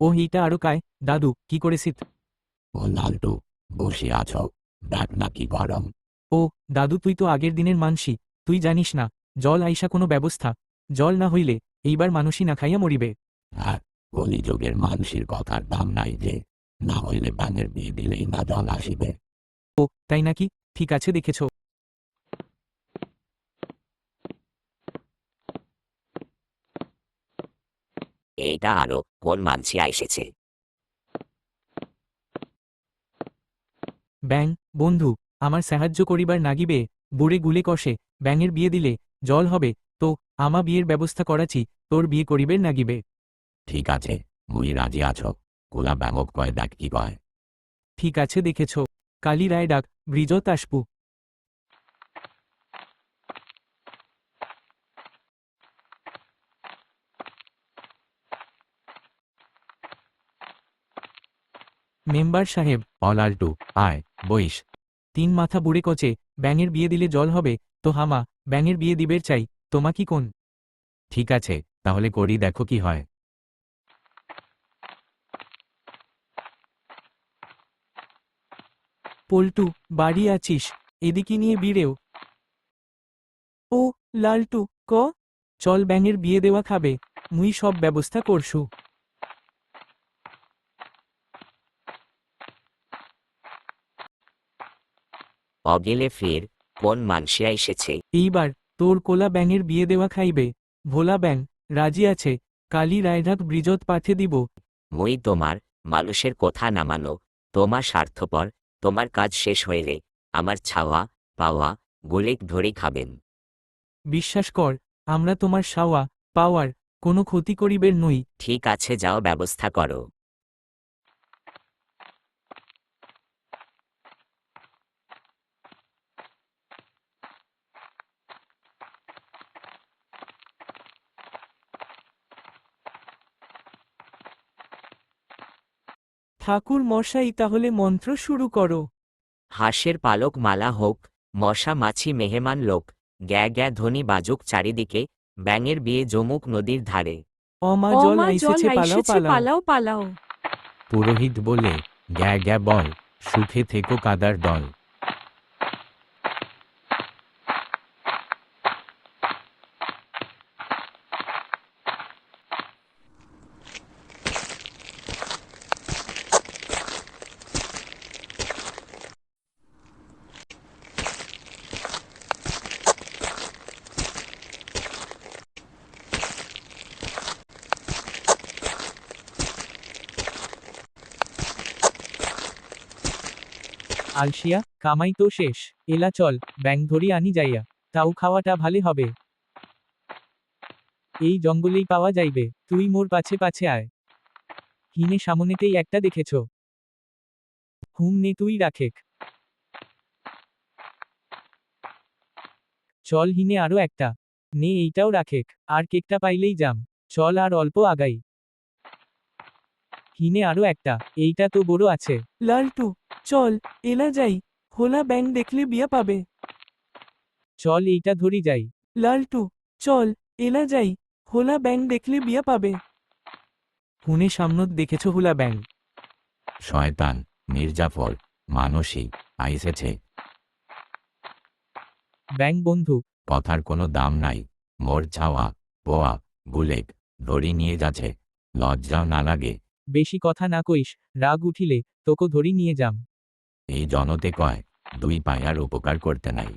ও এইটা আরো কায়। দাদু কি করেছিস? ও লালটু, বসে আছো? ডাক নাকি গরম? ও দাদু, তুই তো আগের দিনের মানসি, তুই জানিস না জল আইসা কোনো ব্যবস্থা, জল না হইলে এইবার মানুষই না খাইয়া মরিবে। আর কলিযুগের মানুষের কথার দাম নাই যে, না হইলে বানের বিয়ে দিলেই না জল আসিবে। ও তাই নাকি? ঠিক আছে, দেখেছ। এইটা আরো কোন মানসি আইসেছে? ব্যাং, বন্ধু, আমার সাহায্য করিবার নাগিবে। বুড়ে গুলে কষে ব্যাঙের বিয়ে দিলে জল হবে, তো আমা বিয়ের ব্যবস্থা করাছি, তোর বিয়ে করিবের নাগিবে। ঠিক আছে, মুই রাজি আছো। কোলা ব্যাঙক কয় ডাক কি কয়? ঠিক আছে, দেখেছ। কালী রায় ডাক, ব্রিজত আসপু। মেম্বার সাহেব। লালটু, আয় বইস। তিন মাথা বুড়ে কচে ব্যাঙের বিয়ে দিলে জল হবে, তো হামা ব্যাঙের বিয়ে দিবের চাই, তোমা কি কোন? ঠিক আছে, তাহলে করি, দেখো কি হয়। পল্টু, বাড়ি আছিস? এদিকে নিয়ে বিড়েও। ও লালটু, ক চল ব্যাঙের বিয়ে দেওয়া খাবে, মুই সব ব্যবস্থা করছু। অগেলে ফের কোন মানসি আইসেছে? এইবার তোর কোলা ব্যাঙের বিয়ে দেওয়া খাইবে। ভোলা ব্যাং রাজি আছে, কালী রায়ঢাক ব্রিজত পাঠে দিব। মুই তোমার মানুষের কথা না মানো, তোমার স্বার্থপর, তোমার কাজ শেষ হইলে আমার ছাওয়া পাওয়া গোলেক ধরে খাবেন। বিশ্বাস কর, আমরা তোমার সাওয়া পাওয়ার কোনো ক্ষতি করিবের নই। ঠিক আছে, যাও ব্যবস্থা করো। ঠাকুর মশাই, তাহলে মন্ত্র শুরু করো। হাঁসের পালক মালা হোক, মশা মাছি মেহমান লোক, গ্যা গ্যা ধ্বনি বাজুক চারিদিকে, ব্যাঙের বিয়ে জমুক নদীর ধারে। অমা ও জল মা, জল আইসেছে, পালাও আইসেছে, পালাও। পালাও পালাও। পুরোহিত বলে, গ্যা গ্যা বল, সুখে থেকো কাদার দল। আলসিয়া, কামাই তো শেষ, এলা চল ব্যাং ধরি আনি যাইয়া, তাও খাওয়াটা ভালে হবে। এই জঙ্গলেই পাওয়া যাইবে, তুই মোর পাছে পাছে আয়। হিনে সামনেতেই একটা দেখেছ। হুম, নে তুই রাখেক। চল হিনে আরো একটা। নে এইটাও রাখেক, আর কেকটা পাইলেই যাম। চল আর অল্প আগাই। হিনে আরো একটা, এইটা তো বড় আছে। লালটু, চল এলা যাই, হোলা ব্যাং দেখলে বিয়া পাবে। চল এইটা ধরি যাই। লালটু, চল এলা যাই, হোলা ব্যাং দেখলে বিয়া পাবে। হুনে সামনত দেখেছ হুলা ব্যাং? শয়তান, মির্জাফর, মানসী আইসেছে। ব্যাং বন্ধু। কথার কোনো দাম নাই। মোর ছাওয়া পোয়া গুলেক ধরি নিয়ে যাচ্ছে, লজ্জাও না লাগে? বেশি কথা না কইস, রাগ উঠিলে তোকে ধরি নিয়ে যাম। এই জনতে কয়, দুই পায়ার উপকার করতে নাই।